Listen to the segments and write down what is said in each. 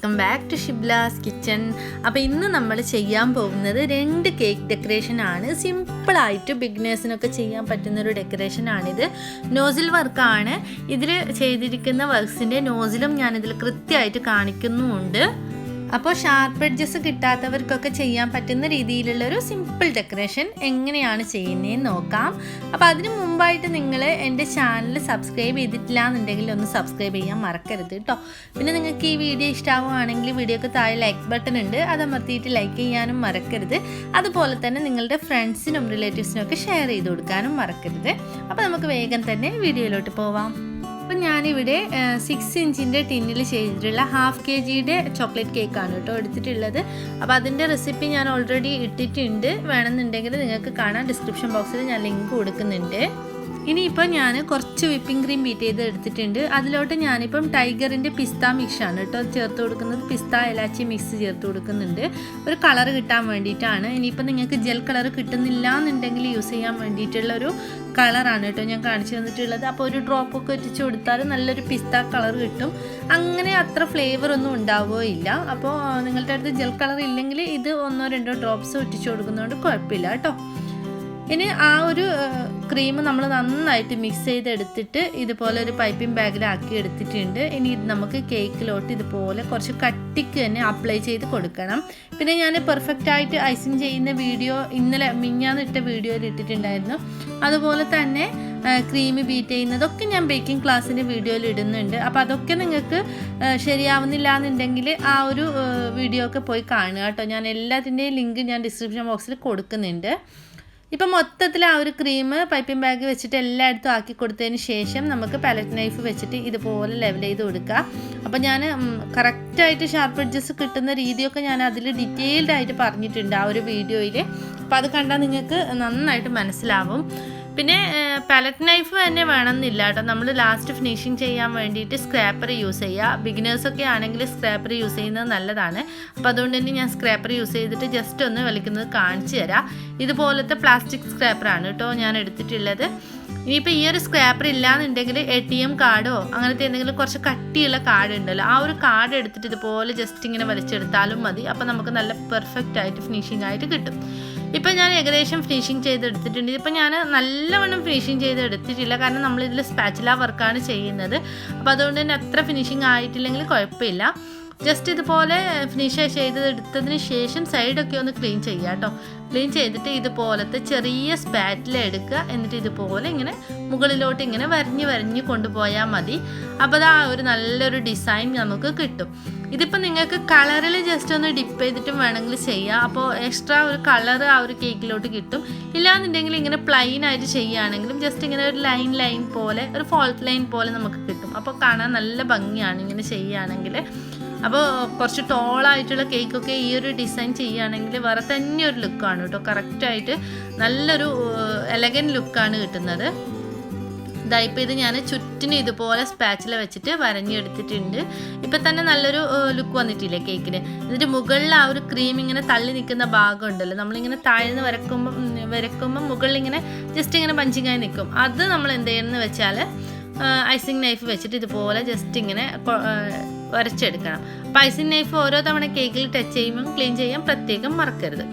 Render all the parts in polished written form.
Welcome back to ഷിബ്ലാസ് kitchen. അപ്പോൾ ഇന്ന് നമ്മൾ ചെയ്യാൻ പോകുന്നത് 2 കേക്ക് ഡെക്കറേഷനാണ്. സിമ്പിളായിട്ട് ബിഗിനേഴ്സിനൊക്കെ ചെയ്യാൻ പറ്റുന്നൊരു ഡെക്കറേഷനാണിത്. നോസിൽ വർക്കാണ്. ഇതിൽ ചെയ്തിരിക്കുന്ന വർക്ക്സിൻ്റെ നോസിലും ഞാനിതിൽ കൃത്യമായിട്ട് കാണിക്കുന്നുമുണ്ട്. അപ്പോൾ ഷാർപ്പ് എഡ്ജസ് കിട്ടാത്തവർക്കൊക്കെ ചെയ്യാൻ പറ്റുന്ന രീതിയിലുള്ളൊരു സിമ്പിൾ ഡെക്കറേഷൻ എങ്ങനെയാണ് ചെയ്യുന്നതെന്ന് നോക്കാം. അപ്പോൾ അതിന് മുമ്പായിട്ട് നിങ്ങൾ എൻ്റെ ചാനൽ സബ്സ്ക്രൈബ് ചെയ്തിട്ടില്ല എന്നുണ്ടെങ്കിൽ ഒന്ന് സബ്സ്ക്രൈബ് ചെയ്യാൻ മറക്കരുത് കേട്ടോ. പിന്നെ നിങ്ങൾക്ക് ഈ വീഡിയോ ഇഷ്ടമാവുകയാണെങ്കിൽ വീഡിയോക്ക് താഴെ ലൈക്ക് ബട്ടൺ ഉണ്ട്, അത് അമർത്തിയിട്ട് ലൈക്ക് ചെയ്യാനും മറക്കരുത്. അതുപോലെ തന്നെ നിങ്ങളുടെ ഫ്രണ്ട്സിനും റിലേറ്റീവ്സിനും ഒക്കെ ഷെയർ ചെയ്ത് കൊടുക്കാനും മറക്കരുത്. അപ്പോൾ നമുക്ക് വേഗം തന്നെ വീഡിയോയിലോട്ട് പോവാം. അപ്പം ഞാനിവിടെ 6 ഇഞ്ചിൻ്റെ ടിന്നിൽ ചെയ്തിട്ടുള്ള 1/2 kg ചോക്ലേറ്റ് കേക്കാണ് കേട്ടോ എടുത്തിട്ടുള്ളത്. അപ്പോൾ അതിൻ്റെ റെസിപ്പി ഞാൻ ഓൾറെഡി ഇട്ടിട്ടുണ്ട്. വേണമെന്നുണ്ടെങ്കിൽ നിങ്ങൾക്ക് കാണാം, ഡിസ്ക്രിപ്ഷൻ ബോക്സിൽ ഞാൻ ലിങ്ക് കൊടുക്കുന്നുണ്ട്. ഇനിയിപ്പോൾ ഞാൻ കുറച്ച് വിപ്പിംഗ് ക്രീം ബീറ്റ് ചെയ്ത് എടുത്തിട്ടുണ്ട്. അതിലോട്ട് ഞാനിപ്പം ടൈഗറിൻ്റെ പിസ്ത മിക്സാണ് കേട്ടോ ചേർത്ത് കൊടുക്കുന്നത്. പിസ്ത ഇലാച്ചി മിക്സ് ചേർത്ത് കൊടുക്കുന്നുണ്ട്, ഒരു കളർ കിട്ടാൻ വേണ്ടിയിട്ടാണ്. ഇനിയിപ്പോൾ നിങ്ങൾക്ക് ജെൽ കളർ കിട്ടുന്നില്ല എന്നുണ്ടെങ്കിൽ യൂസ് ചെയ്യാൻ വേണ്ടിയിട്ടുള്ളൊരു കളറാണ് കേട്ടോ ഞാൻ കാണിച്ചു തന്നിട്ടുള്ളത്. അപ്പോൾ ഒരു ഡ്രോപ്പൊക്കെ ഒറ്റിച്ച് കൊടുത്താൽ നല്ലൊരു പിസ്ത കളർ കിട്ടും. അങ്ങനെ അത്ര ഫ്ലേവർ ഒന്നും ഉണ്ടാവുകയില്ല. അപ്പോൾ നിങ്ങളുടെ അടുത്ത് ജെൽ കളർ ഇല്ലെങ്കിൽ ഇത് 1-2 ഡ്രോപ്സ് ഒറ്റിച്ച് കൊടുക്കുന്നതുകൊണ്ട് കുഴപ്പമില്ല കേട്ടോ. ഇനി ആ ഒരു ക്രീം നമ്മൾ നന്നായിട്ട് മിക്സ് ചെയ്തെടുത്തിട്ട് ഇതുപോലെ ഒരു പൈപ്പിംഗ് ബാഗിലാക്കി എടുത്തിട്ടുണ്ട്. ഇനി ഇത് നമുക്ക് കേക്കിലോട്ട് ഇതുപോലെ കുറച്ച് കട്ടിക്ക് തന്നെ അപ്ലൈ ചെയ്ത് കൊടുക്കണം. പിന്നെ ഞാൻ പെർഫെക്റ്റായിട്ട് ഐസിങ് ചെയ്യുന്ന വീഡിയോ ഇന്നലെ മിഞ്ഞാന്നിട്ട വീഡിയോയിൽ ഇട്ടിട്ടുണ്ടായിരുന്നു. അതുപോലെ തന്നെ ക്രീം ബീറ്റ് ചെയ്യുന്നതൊക്കെ ഞാൻ ബേക്കിംഗ് ക്ലാസ്സിൻ്റെ വീഡിയോയിൽ ഇടുന്നുണ്ട്. അപ്പോൾ അതൊക്കെ നിങ്ങൾക്ക് ശരിയാവുന്നില്ല എന്നുണ്ടെങ്കിൽ ആ ഒരു വീഡിയോ ഒക്കെ പോയി കാണുക കേട്ടോ. ഞാൻ എല്ലാത്തിൻ്റെയും ലിങ്ക് ഞാൻ ഡിസ്ക്രിപ്ഷൻ ബോക്സിൽ കൊടുക്കുന്നുണ്ട്. ഇപ്പം മൊത്തത്തിൽ ആ ഒരു ക്രീം പൈപ്പിംഗ് ബാഗ് വെച്ചിട്ട് എല്ലായിടത്തും ആക്കി കൊടുത്തതിന് ശേഷം നമുക്ക് പാലറ്റ് നൈഫ് വെച്ചിട്ട് ഇതുപോലെ ലെവൽ ചെയ്ത് കൊടുക്കുക. അപ്പോൾ ഞാൻ കറക്റ്റായിട്ട് ഷാർപ്പ് എഡ്ജസ് കിട്ടുന്ന രീതിയൊക്കെ ഞാൻ അതിൽ ഡീറ്റെയിൽഡ് ആയിട്ട് പറഞ്ഞിട്ടുണ്ട് ആ ഒരു വീഡിയോയിൽ. അപ്പോൾ അത് കണ്ടാൽ നിങ്ങൾക്ക് നന്നായിട്ട് മനസ്സിലാവും. പിന്നെ പാലറ്റ് നൈഫ് തന്നെ വേണമെന്നില്ല കേട്ടോ. നമ്മൾ ലാസ്റ്റ് ഫിനിഷിങ് ചെയ്യാൻ വേണ്ടിയിട്ട് സ്ക്രാപ്പർ യൂസ് ചെയ്യുക. ബിഗിനേഴ്സൊക്കെ ആണെങ്കിൽ സ്ക്രാപ്പർ യൂസ് ചെയ്യുന്നത് നല്ലതാണ്. അപ്പോൾ അതുകൊണ്ട് തന്നെ ഞാൻ സ്ക്രാപ്പർ യൂസ് ചെയ്തിട്ട് ജസ്റ്റ് ഒന്ന് വലിക്കുന്നത് കാണിച്ചു തരാം. ഇതുപോലത്തെ പ്ലാസ്റ്റിക് സ്ക്രാപ്പറാണ് കേട്ടോ ഞാൻ എടുത്തിട്ടുള്ളത്. ഇനിയിപ്പോൾ ഈ ഒരു സ്ക്രാപ്പർ ഇല്ലയെന്നുണ്ടെങ്കിൽ ATM കാർഡോ അങ്ങനത്തെ എന്തെങ്കിലും കുറച്ച് കട്ടിയുള്ള കാർഡ് ഉണ്ടല്ലോ, ആ ഒരു കാർഡ് എടുത്തിട്ട് ഇതുപോലെ ജസ്റ്റ് ഇങ്ങനെ വലിച്ചെടുത്താലും മതി. അപ്പോൾ നമുക്ക് നല്ല പെർഫെക്റ്റ് ആയിട്ട് ഫിനിഷിംഗ് ആയിട്ട് കിട്ടും. ഇപ്പം ഞാൻ ഏകദേശം ഫിനിഷിങ് ചെയ്തെടുത്തിട്ടുണ്ട്. ഇപ്പം ഞാൻ നല്ലവണ്ണം ഫിനിഷിങ് ചെയ്തെടുത്തിട്ടില്ല, കാരണം നമ്മളിതിൽ സ്പാച്ചുല വർക്കാണ് ചെയ്യുന്നത്. അപ്പോൾ അതുകൊണ്ട് തന്നെ അത്ര ഫിനിഷിങ് ആയിട്ടില്ലെങ്കിൽ കുഴപ്പമില്ല. ജസ്റ്റ് ഇതുപോലെ ഫിനിഷ് ചെയ്തെടുത്തതിന് ശേഷം സൈഡൊക്കെ ഒന്ന് ക്ലീൻ ചെയ്യുക കേട്ടോ. ക്ലീൻ ചെയ്തിട്ട് ഇതുപോലത്തെ ചെറിയ സ്പാറ്റില എടുക്കുക. എന്നിട്ട് ഇതുപോലെ ഇങ്ങനെ മുകളിലോട്ട് ഇങ്ങനെ വരഞ്ഞ് കൊണ്ടുപോയാൽ മതി. അപ്പോൾ അത് ആ ഒരു നല്ലൊരു ഡിസൈൻ നമുക്ക് കിട്ടും. ഇതിപ്പോൾ നിങ്ങൾക്ക് കളറിൽ ജസ്റ്റ് ഒന്ന് ഡിപ്പ് ചെയ്തിട്ടും വേണമെങ്കിൽ ചെയ്യാം. അപ്പോൾ എക്സ്ട്രാ ഒരു കളർ ആ ഒരു കേക്കിലോട്ട് കിട്ടും. ഇല്ലാന്നുണ്ടെങ്കിൽ ഇങ്ങനെ പ്ലെയിൻ ആയിട്ട് ചെയ്യുകയാണെങ്കിലും ജസ്റ്റ് ഇങ്ങനെ ഒരു ലൈൻ പോലെ ഒരു ഫോൾട്ട് ലൈൻ പോലെ നമുക്ക് കിട്ടും. അപ്പോൾ കാണാൻ നല്ല ഭംഗിയാണ് ഇങ്ങനെ ചെയ്യുകയാണെങ്കിൽ. അപ്പോൾ കുറച്ച് ടോളായിട്ടുള്ള കേക്കൊക്കെ ഈ ഒരു ഡിസൈൻ ചെയ്യുകയാണെങ്കിൽ വേറെ തന്നെ ഒരു ലുക്കാണ് കേട്ടോ. കറക്റ്റായിട്ട് നല്ലൊരു എലഗൻറ്റ് ലുക്കാണ് കിട്ടുന്നത്. ഇതായിപ്പോൾ ഇത് ഞാൻ ചുറ്റിന് ഇതുപോലെ സ്പാച്ചില വെച്ചിട്ട് വരഞ്ഞെടുത്തിട്ടുണ്ട്. ഇപ്പം തന്നെ നല്ലൊരു ലുക്ക് വന്നിട്ടില്ലേ കേക്കിന്. എന്നിട്ട് മുകളിൽ ആ ഒരു ക്രീം ഇങ്ങനെ തള്ളി നിൽക്കുന്ന ഭാഗം ഉണ്ടല്ലോ, നമ്മളിങ്ങനെ താഴ്ന്ന് വരക്കുമ്പോൾ മുകളിൽ ഇങ്ങനെ ജസ്റ്റ് ഇങ്ങനെ പഞ്ചിങ്ങായി നിൽക്കും. അത് നമ്മൾ എന്ത് ചെയ്യണമെന്ന് വെച്ചാൽ ഐസിങ് നൈഫ് വെച്ചിട്ട് ഇതുപോലെ ജസ്റ്റ് ഇങ്ങനെ വരച്ചെടുക്കണം. അപ്പോൾ ഐസിങ് നൈഫ് ഓരോ തവണ കേക്കിൽ ടച്ച് ചെയ്യുമ്പോൾ ക്ലീൻ ചെയ്യാൻ പ്രത്യേകം മറക്കരുത്.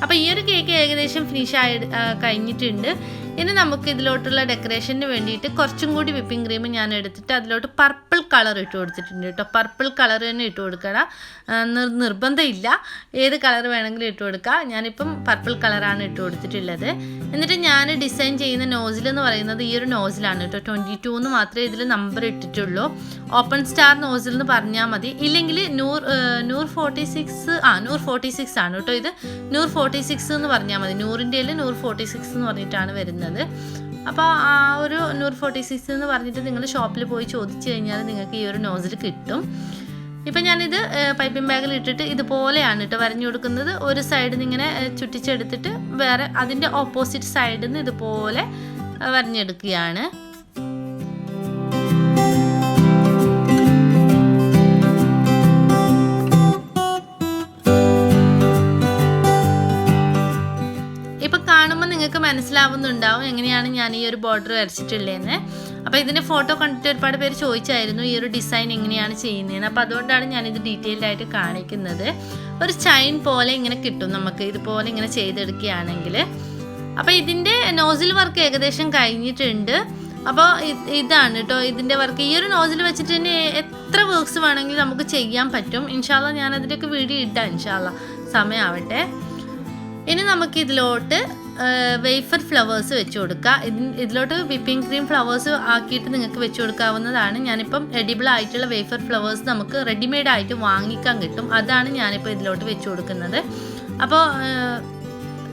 അപ്പോൾ ഈ ഒരു കേക്ക് ഏകദേശം ഫിനിഷ് കഴിഞ്ഞിട്ടുണ്ട്. ഇനി നമുക്ക് ഇതിലോട്ടുള്ള ഡെക്കറേഷന് വേണ്ടിയിട്ട് കുറച്ചും കൂടി വിപ്പിംഗ് ക്രീം ഞാൻ എടുത്തിട്ട് അതിലോട്ട് പർപ്പിൾ കളർ ഇട്ട് കൊടുത്തിട്ടുണ്ട് കേട്ടോ. പർപ്പിൾ കളർ തന്നെ ഇട്ട് കൊടുക്കണം, നിർബന്ധമില്ല, ഏത് കളർ വേണമെങ്കിലും ഇട്ട് കൊടുക്കുക. ഞാനിപ്പം പർപ്പിൾ കളറാണ് ഇട്ട് കൊടുത്തിട്ടുള്ളത്. എന്നിട്ട് ഞാൻ ഡിസൈൻ ചെയ്യുന്ന നോസിൽ എന്ന് പറയുന്നത് ഈ ഒരു നോസിലാണ് കേട്ടോ. 22 എന്ന് മാത്രമേ ഇതിൽ നമ്പർ ഇട്ടിട്ടുള്ളൂ. ഓപ്പൺ സ്റ്റാർ നോസിൽ എന്ന് പറഞ്ഞാൽ മതി. ഇല്ലെങ്കിൽ നൂർ 46 ആണ് കേട്ടോ. ഇത് നൂർ 46 എന്ന് പറഞ്ഞാൽ മതി. നൂറിൻ്റെ നൂർ 46 എന്ന് പറഞ്ഞിട്ടാണ് വരുന്നത്. അപ്പോൾ ആ ഒരു നൂർ 46 എന്ന് പറഞ്ഞിട്ട് നിങ്ങൾ ഷോപ്പിൽ പോയി ചോദിച്ചു കഴിഞ്ഞാൽ നിങ്ങൾക്ക് ഈ ഒരു നോസിൽ കിട്ടും. ഇപ്പം ഞാനിത് പൈപ്പിംഗ് ബാഗിൽ ഇട്ടിട്ട് ഇതുപോലെയാണ് കേട്ടോ വരഞ്ഞു കൊടുക്കുന്നത്. ഒരു സൈഡിൽ നിന്ന് ഇങ്ങനെ ചുറ്റിച്ചെടുത്തിട്ട് വേറെ അതിൻ്റെ ഓപ്പോസിറ്റ് സൈഡിൽ നിന്ന് ഇതുപോലെ വരഞ്ഞെടുക്കുകയാണ്. ഇപ്പം കാണുമ്പോൾ നിങ്ങൾക്ക് മനസ്സിലാവുന്നുണ്ടാവും എങ്ങനെയാണ് ഞാൻ ഈ ഒരു ബോർഡർ വരച്ചിട്ടുള്ളതെന്ന്. അപ്പോൾ അപ്പോൾ ഇതിൻ്റെ ഫോട്ടോ കണ്ടിട്ട് ഒരുപാട് പേര് ചോദിച്ചായിരുന്നു ഈ ഒരു ഡിസൈൻ എങ്ങനെയാണ് ചെയ്യുന്നതെന്ന്. അപ്പോൾ അതുകൊണ്ടാണ് ഞാനിത് ഡീറ്റെയിൽഡ് ആയിട്ട് കാണിക്കുന്നത്. ഒരു ചൈൻ പോലെ ഇങ്ങനെ കിട്ടും നമുക്ക് ഇതുപോലെ ഇങ്ങനെ ചെയ്തെടുക്കുകയാണെങ്കിൽ. അപ്പോൾ ഇതിൻ്റെ നോസിൽ വർക്ക് ഏകദേശം കഴിഞ്ഞിട്ടുണ്ട്. അപ്പോൾ ഇതാണ് കേട്ടോ ഇതിൻ്റെ വർക്ക്. ഈ ഒരു നോസിൽ വെച്ചിട്ട് തന്നെ എത്ര വർക്ക്സ് വേണമെങ്കിലും നമുക്ക് ചെയ്യാൻ പറ്റും. ഇൻഷാല്ല ഞാനതിൻ്റെയൊക്കെ വീഡിയോ ഇടാം ഇൻഷാല്ല, സമയമാവട്ടെ. ഇനി നമുക്ക് ഇതിലോട്ട് വേഫർ ഫ്ലവേഴ്സ് വെച്ച് കൊടുക്കുക. ഇതിലോട്ട് വിപ്പിംഗ് ക്രീം ഫ്ലവേഴ്സ് ആക്കിയിട്ട് നിങ്ങൾക്ക് വെച്ച് കൊടുക്കാവുന്നതാണ്. ഞാനിപ്പം എഡിബിൾ ആയിട്ടുള്ള വേഫർ ഫ്ലവേഴ്സ് നമുക്ക് റെഡിമെയ്ഡ് ആയിട്ട് വാങ്ങിക്കാൻ കിട്ടും. അതാണ് ഞാനിപ്പോൾ ഇതിലോട്ട് വെച്ച് കൊടുക്കുന്നത്. അപ്പോൾ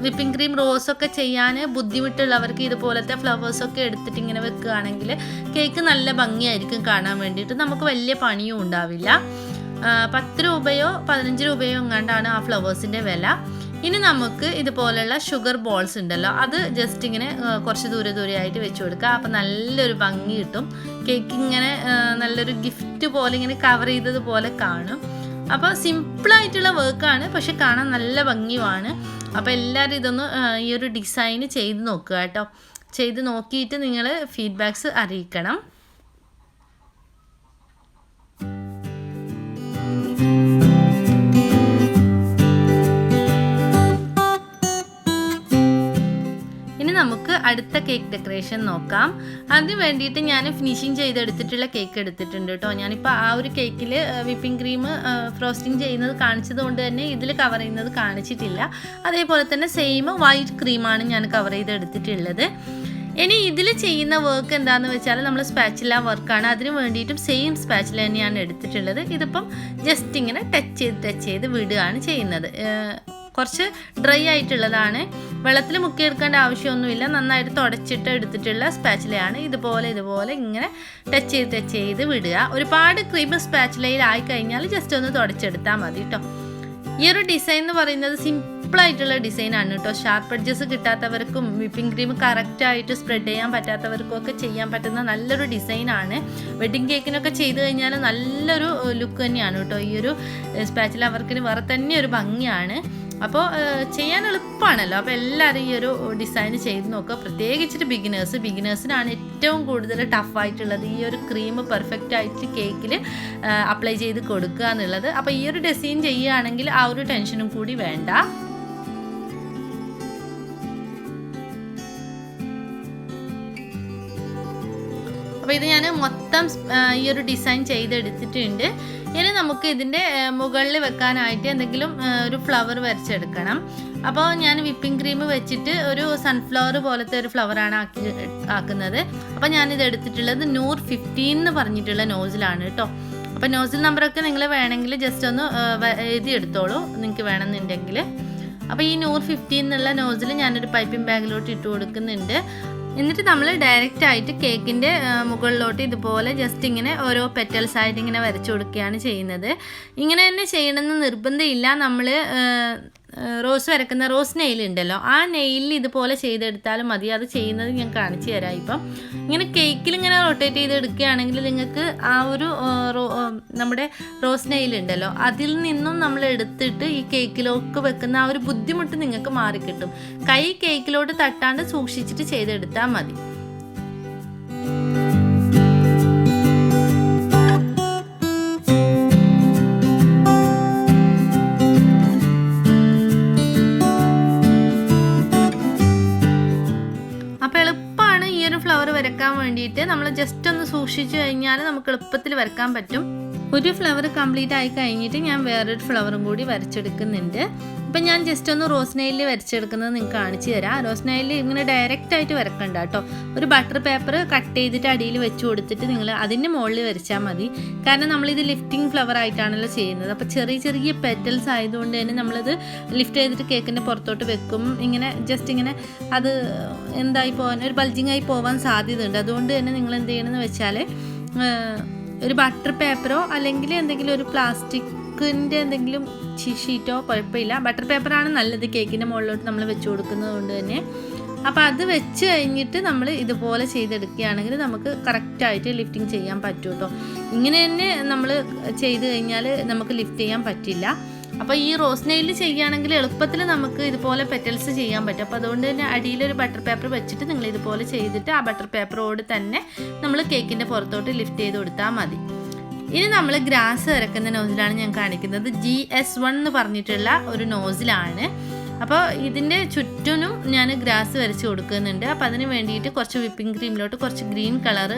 വിപ്പിംഗ് ക്രീം റോസൊക്കെ ചെയ്യാൻ ബുദ്ധിമുട്ടുള്ളവർക്ക് ഇതുപോലത്തെ ഫ്ലവേഴ്സൊക്കെ എടുത്തിട്ട് ഇങ്ങനെ വെക്കുകയാണെങ്കിൽ കേക്ക് നല്ല ഭംഗിയായിരിക്കും കാണാൻ വേണ്ടിയിട്ട്. നമുക്ക് വലിയ പണിയും ഉണ്ടാവില്ല. 10 രൂപയോ 15 രൂപയോ എങ്ങാണ്ടാണ് ആ ഫ്ലവേഴ്സിൻ്റെ വില. ഇനി നമുക്ക് ഇതുപോലെയുള്ള ഷുഗർ ബോൾസ് ഉണ്ടല്ലോ, അത് ജസ്റ്റ് ഇങ്ങനെ കുറച്ച് ദൂരെയായിട്ട് വെച്ച് കൊടുക്കുക. അപ്പോൾ നല്ലൊരു ഭംഗി കിട്ടും. കേക്ക് ഇങ്ങനെ നല്ലൊരു ഗിഫ്റ്റ് പോലെ ഇങ്ങനെ കവർ ചെയ്തതുപോലെ കാണും. അപ്പോൾ സിമ്പിളായിട്ടുള്ള വർക്കാണ്, പക്ഷെ കാണാൻ നല്ല ഭംഗിയുമാണ്. അപ്പോൾ എല്ലാവരും ഇതൊന്ന് ഈ ഒരു ഡിസൈന് ചെയ്ത് നോക്കുക കേട്ടോ. ചെയ്ത് നോക്കിയിട്ട് നിങ്ങൾ ഫീഡ്ബാക്ക്സ് അറിയിക്കണം. നമുക്ക് അടുത്ത കേക്ക് ഡെക്കറേഷൻ നോക്കാം. അതിന് വേണ്ടിയിട്ട് ഞാൻ ഫിനിഷിങ് ചെയ്തെടുത്തിട്ടുള്ള കേക്ക് എടുത്തിട്ടുണ്ട് കേട്ടോ. ഞാനിപ്പോൾ ആ ഒരു കേക്കിൽ വിപ്പിംഗ് ക്രീം ഫ്രോസ്റ്റിംഗ് ചെയ്യുന്നത് കാണിച്ചത് കൊണ്ട് തന്നെ ഇതിൽ കവർ ചെയ്യുന്നത് കാണിച്ചിട്ടില്ല. അതേപോലെ തന്നെ സെയിം വൈറ്റ് ക്രീമാണ് ഞാൻ കവർ ചെയ്തെടുത്തിട്ടുള്ളത്. ഇനി ഇതിൽ ചെയ്യുന്ന വർക്ക് എന്താണെന്ന് വെച്ചാൽ നമ്മൾ സ്പാച്ചില വർക്കാണ്. അതിന് വേണ്ടിയിട്ടും സെയിം സ്പാച്ചില തന്നെയാണ് എടുത്തിട്ടുള്ളത്. ഇതിപ്പം ജസ്റ്റ് ഇങ്ങനെ ടച്ച് ചെയ്ത് വിടുകയാണ് ചെയ്യുന്നത്. കുറച്ച് ഡ്രൈ ആയിട്ടുള്ളതാണ്, വെള്ളത്തിൽ മുക്കിയെടുക്കേണ്ട ആവശ്യമൊന്നുമില്ല. നന്നായിട്ട് തുടച്ചിട്ട് എടുത്തിട്ടുള്ള സ്പാച്ചിലയാണ്. ഇതുപോലെ ഇങ്ങനെ ടച്ച് ചെയ്ത് വിടുക. ഒരുപാട് ക്രീം സ്പാച്ചിലയിൽ ആയിക്കഴിഞ്ഞാൽ ജസ്റ്റ് ഒന്ന് തുടച്ചെടുത്താൽ മതി കേട്ടോ. ഈ ഒരു ഡിസൈൻ എന്ന് പറയുന്നത് സിമ്പിളായിട്ടുള്ള ഡിസൈനാണ് കേട്ടോ. ഷാർപ്പ് എഡ്ജസ് കിട്ടാത്തവർക്കും വിപ്പിംഗ് ക്രീം കറക്റ്റായിട്ട് സ്പ്രെഡ് ചെയ്യാൻ പറ്റാത്തവർക്കും ഒക്കെ ചെയ്യാൻ പറ്റുന്ന നല്ലൊരു ഡിസൈനാണ്. വെഡ്ഡിങ് കേക്കിനൊക്കെ ചെയ്ത് കഴിഞ്ഞാൽ നല്ലൊരു ലുക്ക് തന്നെയാണ് കേട്ടോ. ഈ ഒരു സ്പാച്ചില വർക്കിന് വേറെ തന്നെ ഒരു ഭംഗിയാണ്. അപ്പോൾ ചെയ്യാൻ എളുപ്പമാണല്ലോ. അപ്പോൾ എല്ലാവരും ഈ ഒരു ഡിസൈൻ ചെയ്ത് നോക്കുക. പ്രത്യേകിച്ചിട്ട് ബിഗിനേഴ്സിനാണ് ഏറ്റവും കൂടുതൽ ടഫായിട്ടുള്ളത് ഈ ഒരു ക്രീം പെർഫെക്റ്റ് ആയിട്ട് കേക്കിൽ അപ്ലൈ ചെയ്ത് കൊടുക്കുക എന്നുള്ളത്. അപ്പോൾ ഈ ഒരു ഡിസൈൻ ചെയ്യുകയാണെങ്കിൽ ആ ഒരു ടെൻഷനും കൂടി വേണ്ട. അപ്പോൾ ഇത് ഞാൻ മൊത്തം ഈ ഒരു ഡിസൈൻ ചെയ്തെടുത്തിട്ടുണ്ട്. ഇനി നമുക്ക് ഇതിൻ്റെ മുകളിൽ വെക്കാനായിട്ട് എന്തെങ്കിലും ഒരു ഫ്ലവർ വരച്ചെടുക്കണം. അപ്പോൾ ഞാൻ വിപ്പിംഗ് ക്രീം വെച്ചിട്ട് ഒരു സൺഫ്ലവർ പോലത്തെ ഒരു ഫ്ലവറാണ് ആക്കുന്നത്. അപ്പോൾ ഞാനിത് എടുത്തിട്ടുള്ളത് നൂർ 15 എന്ന് പറഞ്ഞിട്ടുള്ള നോസിലാണ് കേട്ടോ. അപ്പോൾ നോസിൽ നമ്പറൊക്കെ നിങ്ങൾ വേണമെങ്കിൽ ജസ്റ്റ് ഒന്ന് എഴുതി എടുത്തോളൂ നിങ്ങൾക്ക് വേണമെന്നുണ്ടെങ്കിൽ. അപ്പോൾ ഈ നൂർ 15 എന്നുള്ള നോസിൽ ഞാനൊരു പൈപ്പിംഗ് ബാഗിലോട്ട് ഇട്ട് കൊടുക്കുന്നുണ്ട്. എന്നിട്ട് നമ്മൾ ഡയറക്റ്റ് ആയിട്ട് കേക്കിൻ്റെ മുകളിലോട്ട് ഇതുപോലെ ജസ്റ്റ് ഇങ്ങനെ ഓരോ പെറ്റൽസ് ആയിട്ട് ഇങ്ങനെ വരച്ചു കൊടുക്കുകയാണ് ചെയ്യുന്നത്. ഇങ്ങനെ തന്നെ ചെയ്യണമെന്ന് നിർബന്ധമില്ല. നമ്മൾ റോസ് വരക്കുന്ന റോസ് നെയിൽ ഉണ്ടല്ലോ, ആ നെയിലിൽ ഇതുപോലെ ചെയ്തെടുത്താലും മതി. അത് ചെയ്യുന്നത് ഞാൻ കാണിച്ചു തരാം. ഇപ്പം ഇങ്ങനെ കേക്കിൽ ഇങ്ങനെ റൊട്ടേറ്റ് ചെയ്തെടുക്കുകയാണെങ്കിൽ നിങ്ങൾക്ക് ആ ഒരു നമ്മുടെ റോസ് നെയിൽ ഉണ്ടല്ലോ, അതിൽ നിന്നും നമ്മൾ എടുത്തിട്ട് ഈ കേക്കിലോട്ട് വെക്കുന്ന ആ ഒരു ബുദ്ധിമുട്ട് നിങ്ങൾക്ക് മാറിക്കിട്ടും. കൈ കേക്കിലോട്ട് തട്ടാണ്ട് സൂക്ഷിച്ചിട്ട് ചെയ്തെടുത്താൽ മതി. വരക്കാൻ വേണ്ടിയിട്ട് നമ്മൾ ജസ്റ്റ് ഒന്ന് സൂക്ഷിച്ചു കഴിഞ്ഞാൽ നമുക്ക് എളുപ്പത്തിൽ വരക്കാൻ പറ്റും. ഒരു ഫ്ലവർ കംപ്ലീറ്റ് ആയി കഴിഞ്ഞിട്ട് ഞാൻ വേറൊരു ഫ്ലവറും കൂടി വരച്ചെടുക്കുന്നുണ്ട്. ഇപ്പം ഞാൻ ജസ്റ്റ് ഒന്ന് റോസ് നെയിലിൽ വരച്ചെടുക്കുന്നത് നിങ്ങൾക്ക് കാണിച്ചു തരാം. റോസ് നെയിലിൽ ഇങ്ങനെ ഡയറക്റ്റ് ആയിട്ട് വരക്കണ്ട കേട്ടോ. ഒരു ബട്ടർ പേപ്പർ കട്ട് ചെയ്തിട്ട് അടിയിൽ വെച്ച് കൊടുത്തിട്ട് നിങ്ങൾ അതിൻ്റെ മുകളിൽ വരച്ചാൽ മതി. കാരണം നമ്മളിത് ലിഫ്റ്റിംഗ് ഫ്ലവർ ആയിട്ടാണല്ലോ ചെയ്യുന്നത്. അപ്പോൾ ചെറിയ പെറ്റൽസ് ആയതുകൊണ്ട് തന്നെ നമ്മളിത് ലിഫ്റ്റ് ചെയ്തിട്ട് കേക്കിൻ്റെ പുറത്തോട്ട് വെക്കും. ഇങ്ങനെ ജസ്റ്റ് ഇങ്ങനെ അത് എന്തായി പോകാൻ ഒരു ബൾജിങ് ആയി പോകാൻ സാധ്യതയുണ്ട്. അതുകൊണ്ട് തന്നെ നിങ്ങൾ എന്ത് ചെയ്യണമെന്ന് വെച്ചാൽ ഒരു ബട്ടർ പേപ്പറോ അല്ലെങ്കിൽ എന്തെങ്കിലും ഒരു പ്ലാസ്റ്റിക്കിൻ്റെ എന്തെങ്കിലും ഷീറ്റോ കുഴപ്പമില്ല. ബട്ടർ പേപ്പറാണ് നല്ലത് കേക്കിൻ്റെ മുകളിലോട്ട് നമ്മൾ വെച്ച് കൊടുക്കുന്നത് കൊണ്ട് തന്നെ. അപ്പോൾ അത് വെച്ച് കഴിഞ്ഞിട്ട് നമ്മൾ ഇതുപോലെ ചെയ്തെടുക്കുകയാണെങ്കിൽ നമുക്ക് കറക്റ്റായിട്ട് ലിഫ്റ്റിംഗ് ചെയ്യാൻ പറ്റും കേട്ടോ. ഇങ്ങനെ തന്നെ നമ്മൾ ചെയ്ത് കഴിഞ്ഞാൽ നമുക്ക് ലിഫ്റ്റ് ചെയ്യാൻ പറ്റില്ല. അപ്പോൾ ഈ റോസ് നെയിൽ ചെയ്യുകയാണെങ്കിൽ എളുപ്പത്തിൽ നമുക്ക് ഇതുപോലെ പെറ്റൽസ് ചെയ്യാൻ പറ്റും. അപ്പോൾ അതുകൊണ്ട് തന്നെ അടിയിലൊരു ബട്ടർ പേപ്പർ വെച്ചിട്ട് നിങ്ങൾ ഇതുപോലെ ചെയ്തിട്ട് ആ ബട്ടർ പേപ്പറോട് തന്നെ നമ്മൾ കേക്കിൻ്റെ പുറത്തോട്ട് ലിഫ്റ്റ് ചെയ്ത് കൊടുത്താൽ മതി. ഇനി നമ്മൾ ഗ്രാസ് ഇറക്കുന്ന നോസിലാണ് ഞാൻ കാണിക്കുന്നത്. GS1 എന്ന് പറഞ്ഞിട്ടുള്ള ഒരു നോസിലാണ്. അപ്പോൾ ഇതിൻ്റെ ചുറ്റിനും ഞാൻ ഗ്രാസ് വരച്ച് കൊടുക്കുന്നുണ്ട്. അപ്പോൾ അതിന് വേണ്ടിയിട്ട് കുറച്ച് വിപ്പിംഗ് ക്രീമിലോട്ട് കുറച്ച് ഗ്രീൻ കളർ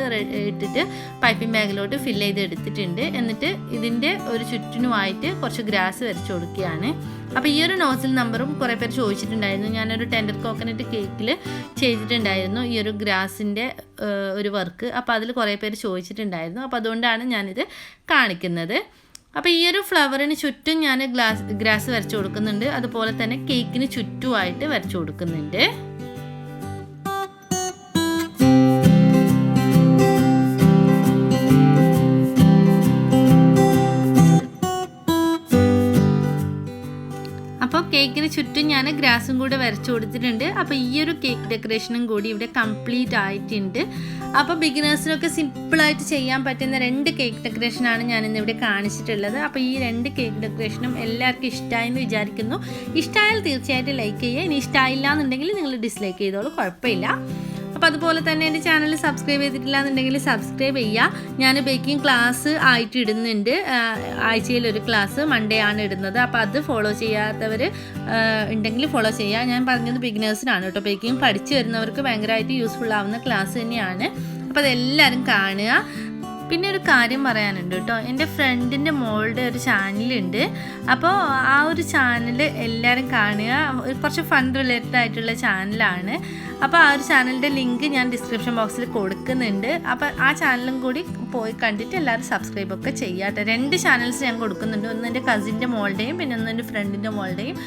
ഇട്ടിട്ട് പൈപ്പിംഗ് ബാഗിലോട്ട് ഫില്ല് ചെയ്ത് എടുത്തിട്ടുണ്ട്. എന്നിട്ട് ഇതിൻ്റെ ഒരു ചുറ്റിനുമായിട്ട് കുറച്ച് ഗ്രാസ് വരച്ച് കൊടുക്കുകയാണ്. അപ്പോൾ ഈ ഒരു നോസിൽ നമ്പറും കുറേ പേര് ചോദിച്ചിട്ടുണ്ടായിരുന്നു. ഞാനൊരു ടെൻഡർ കോക്കനട്ട് കേക്കിൽ ചെയ്തിട്ടുണ്ടായിരുന്നു ഈ ഒരു ഗ്രാസിൻ്റെ ഒരു വർക്ക്. അപ്പോൾ അതിൽ കുറേ പേര് ചോദിച്ചിട്ടുണ്ടായിരുന്നു. അപ്പോൾ അതുകൊണ്ടാണ് ഞാനിത് കാണിക്കുന്നത്. അപ്പോൾ ഈ ഒരു ഫ്ലവറിന് ചുറ്റും ഞാൻ ഗ്രാസ് വരച്ച് കൊടുക്കുന്നുണ്ട്. അതുപോലെ തന്നെ കേക്കിന് ചുറ്റുമായിട്ട് വരച്ച് കൊടുക്കുന്നുണ്ട്. അപ്പോൾ കേക്കിന് ചുറ്റും ഞാൻ ഗ്രാസും കൂടെ വരച്ചു കൊടുത്തിട്ടുണ്ട്. അപ്പോൾ ഈ ഒരു കേക്ക് ഡെക്കറേഷനും കൂടി ഇവിടെ കംപ്ലീറ്റ് ആയിട്ടുണ്ട്. അപ്പോൾ ബിഗിനേഴ്സിനൊക്കെ സിമ്പിളായിട്ട് ചെയ്യാൻ പറ്റുന്ന 2 കേക്ക് ഡെക്കറേഷനാണ് ഞാനിന്നിവിടെ കാണിച്ചിട്ടുള്ളത്. അപ്പോൾ ഈ 2 കേക്ക് ഡെക്കറേഷനും എല്ലാവർക്കും ഇഷ്ടമായെന്ന് വിചാരിക്കുന്നു. ഇഷ്ടമായാൽ തീർച്ചയായിട്ടും ലൈക്ക് ചെയ്യുക. ഇനി ഇഷ്ടമായില്ല എന്നുണ്ടെങ്കിൽ നിങ്ങൾ ഡിസ്ലൈക്ക് ചെയ്തോളൂ, കുഴപ്പമില്ല. അപ്പോൾ അതുപോലെ തന്നെ എൻ്റെ ചാനൽ സബ്സ്ക്രൈബ് ചെയ്തിട്ടില്ല എന്നുണ്ടെങ്കിൽ സബ്സ്ക്രൈബ് ചെയ്യുക. ഞാൻ ബേക്കിംഗ് ക്ലാസ് ആയിട്ട് ഇടുന്നുണ്ട്. ആഴ്ചയിൽ 1 ക്ലാസ് മൺഡേ ആണ് ഇടുന്നത്. അപ്പോൾ അത് ഫോളോ ചെയ്യാത്തവർ ഉണ്ടെങ്കിൽ ഫോളോ ചെയ്യുക. ഞാൻ പറഞ്ഞത് ബിഗിനേഴ്സിനാണ് കേട്ടോ. ബേക്കിംഗ് പഠിച്ചു വരുന്നവർക്ക് ഭയങ്കരമായിട്ട് യൂസ്ഫുൾ ആവുന്ന ക്ലാസ് തന്നെയാണ്. അപ്പോൾ അതെല്ലാവരും കാണുക. പിന്നെ ഒരു കാര്യം പറയാനുണ്ട് കേട്ടോ. എൻ്റെ ഫ്രണ്ടിൻ്റെ മോളുടെ ഒരു ചാനലുണ്ട്. അപ്പോൾ ആ ഒരു ചാനൽ എല്ലാവരും കാണുക. കുറച്ച് ഫൺ റിലേറ്റഡ് ആയിട്ടുള്ള ചാനലാണ്. അപ്പോൾ ആ ഒരു ചാനലിൻ്റെ ലിങ്ക് ഞാൻ ഡിസ്ക്രിപ്ഷൻ ബോക്സിൽ കൊടുക്കുന്നുണ്ട്. അപ്പോൾ ആ ചാനലും കൂടി പോയി കണ്ടിട്ട് എല്ലാവരും സബ്സ്ക്രൈബൊക്കെ ചെയ്യാട്ടെ. 2 ചാനൽസ് ഞാൻ കൊടുക്കുന്നുണ്ട്. ഒന്ന് എൻ്റെ കസിൻ്റെ മോളുടെയും പിന്നെ ഒന്ന് എൻ്റെ ഫ്രണ്ടിൻ്റെ മോളുടെയും.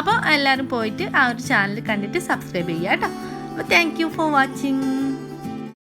അപ്പോൾ എല്ലാവരും പോയിട്ട് ആ ഒരു ചാനൽ കണ്ടിട്ട് സബ്സ്ക്രൈബ് ചെയ്യുക കേട്ടോ. അപ്പോൾ താങ്ക് യു ഫോർ വാച്ചിങ്.